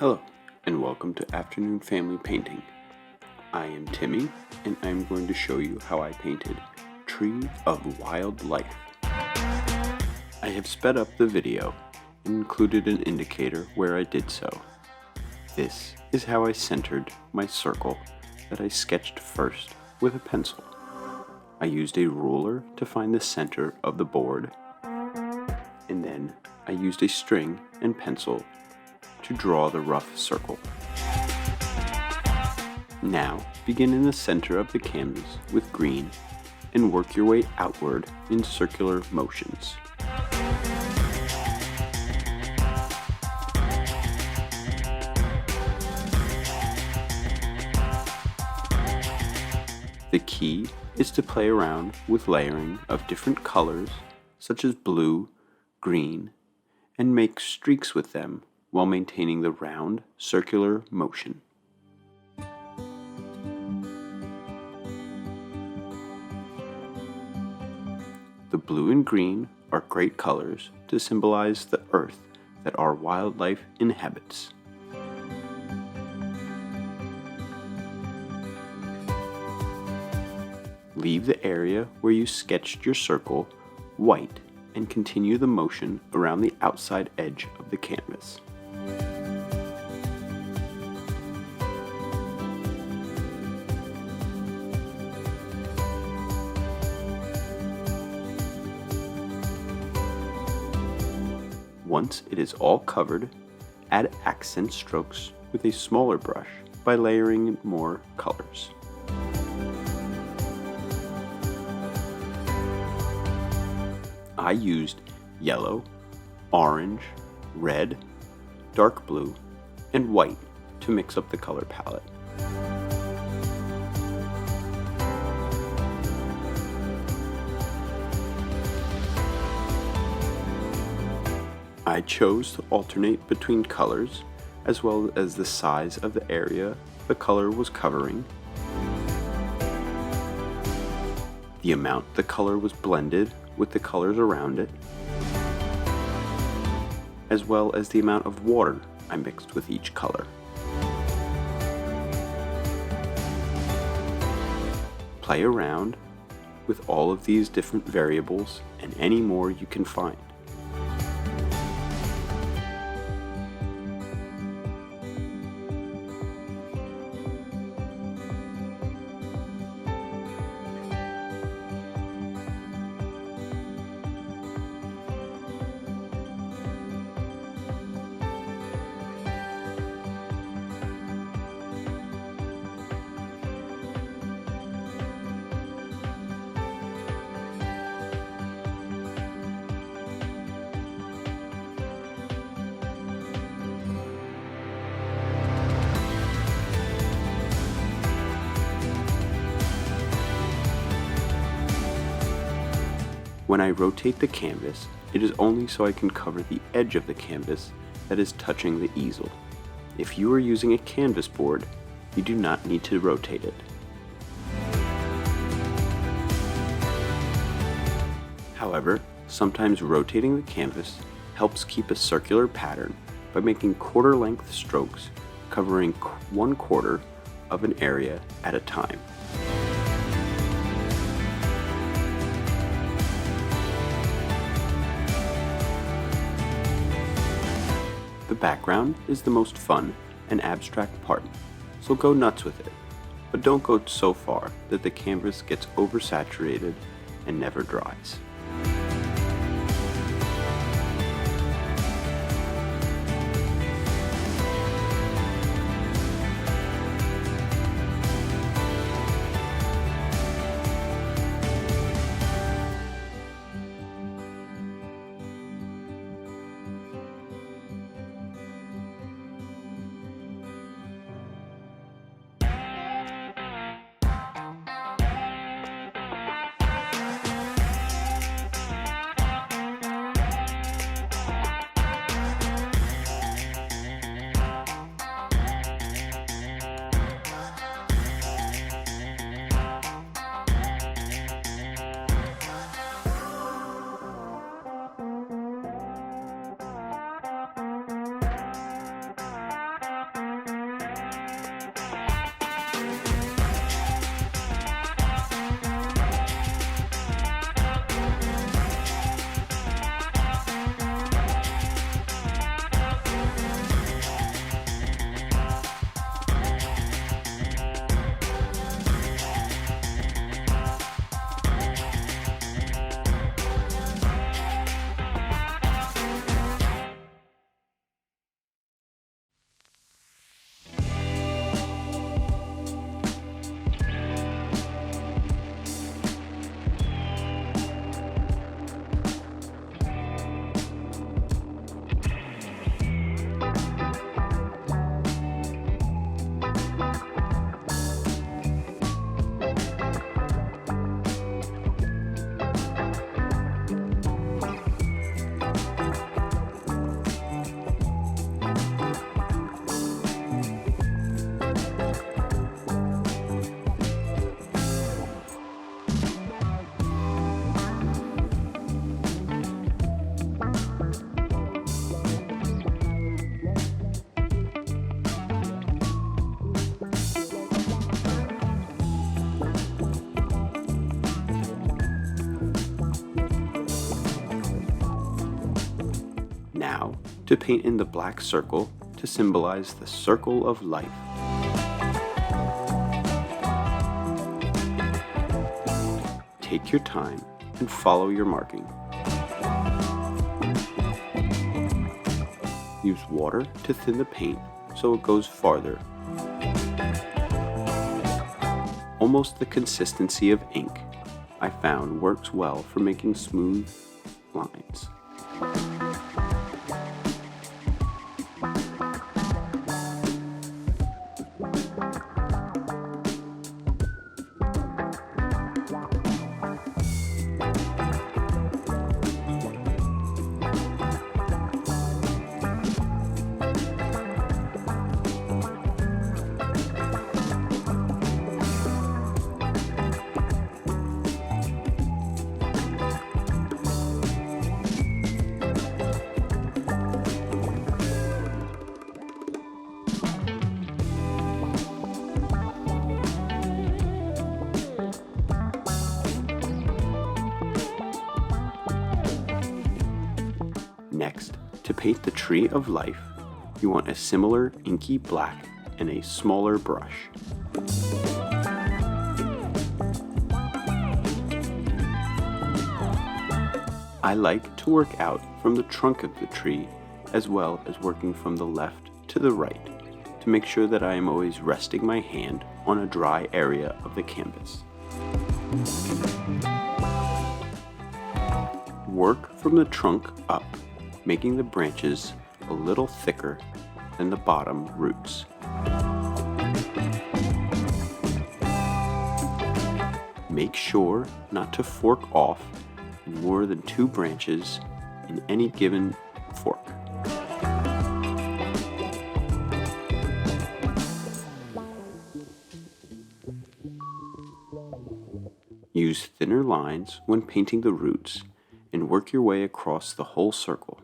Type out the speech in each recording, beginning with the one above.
Hello, and welcome to Afternoon Family Painting. I am Timmy, and I'm going to show you how I painted Tree of Wildlife. I have sped up the video and included an indicator where I did so. This is how I centered my circle that I sketched first with a pencil. I used a ruler to find the center of the board, and then I used a string and pencil to draw the rough circle. Now begin in the center of the canvas with green and work your way outward in circular motions. The key is to play around with layering of different colors such as blue, green, and make streaks with them while maintaining the round, circular motion. The blue and green are great colors to symbolize the earth that our wildlife inhabits. Leave the area where you sketched your circle white and continue the motion around the outside edge of the canvas. Once it is all covered, add accent strokes with a smaller brush by layering more colors. I used yellow, orange, red, dark blue, and white to mix up the color palette. I chose to alternate between colors as well as the size of the area the color was covering, the amount the color was blended with the colors around it, as well as the amount of water I mixed with each color. Play around with all of these different variables and any more you can find. When I rotate the canvas, it is only so I can cover the edge of the canvas that is touching the easel. If you are using a canvas board, you do not need to rotate it. However, sometimes rotating the canvas helps keep a circular pattern by making quarter-length strokes covering 1/4 of an area at a time. The background is the most fun and abstract part, so go nuts with it, but don't go so far that the canvas gets oversaturated and never dries. to paint in the black circle to symbolize the circle of life. Take your time and follow your marking. Use water to thin the paint so it goes farther. Almost the consistency of ink, I found works well for making smooth lines. Next, to paint the tree of life, you want a similar inky black and a smaller brush. I like to work out from the trunk of the tree as well as working from the left to the right to make sure that I am always resting my hand on a dry area of the canvas. Work from the trunk up, making the branches a little thicker than the bottom roots. Make sure not to fork off more than 2 branches in any given fork. Use thinner lines when painting the roots and work your way across the whole circle.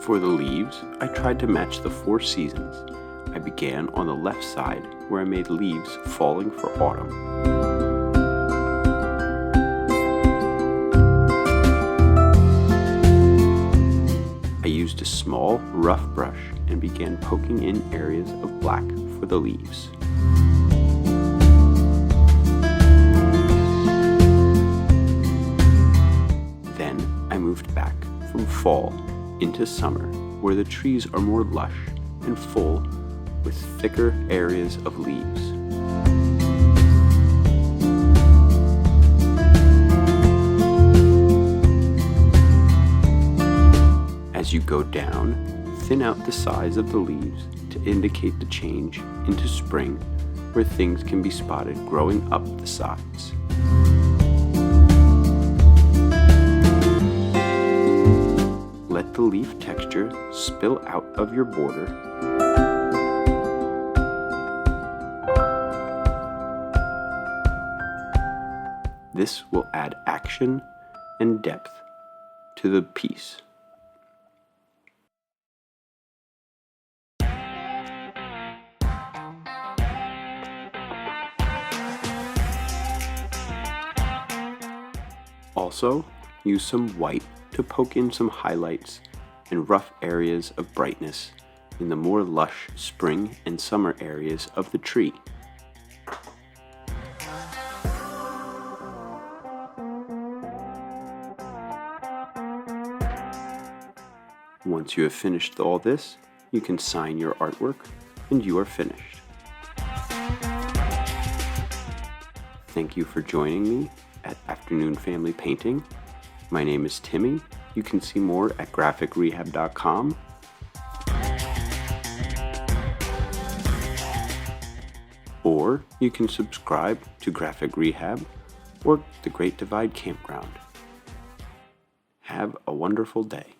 For the leaves, I tried to match the 4 seasons. I began on the left side where I made leaves falling for autumn. I used a small, rough brush and began poking in areas of black for the leaves. Then I moved back from fall into summer, where the trees are more lush and full with thicker areas of leaves. As you go down thin out the size of the leaves to indicate the change into spring, where things can be spotted growing up the sides. Let the leaf texture spill out of your border. This will add action and depth to the piece. Also, use some white to poke in some highlights and rough areas of brightness in the more lush spring and summer areas of the tree. Once you have finished all this, you can sign your artwork and you are finished. Thank you for joining me at Afternoon Family Painting. My name is Timmy. You can see more at graphicrehab.com. Or you can subscribe to Graphic Rehab or the Great Divide Campground. Have a wonderful day.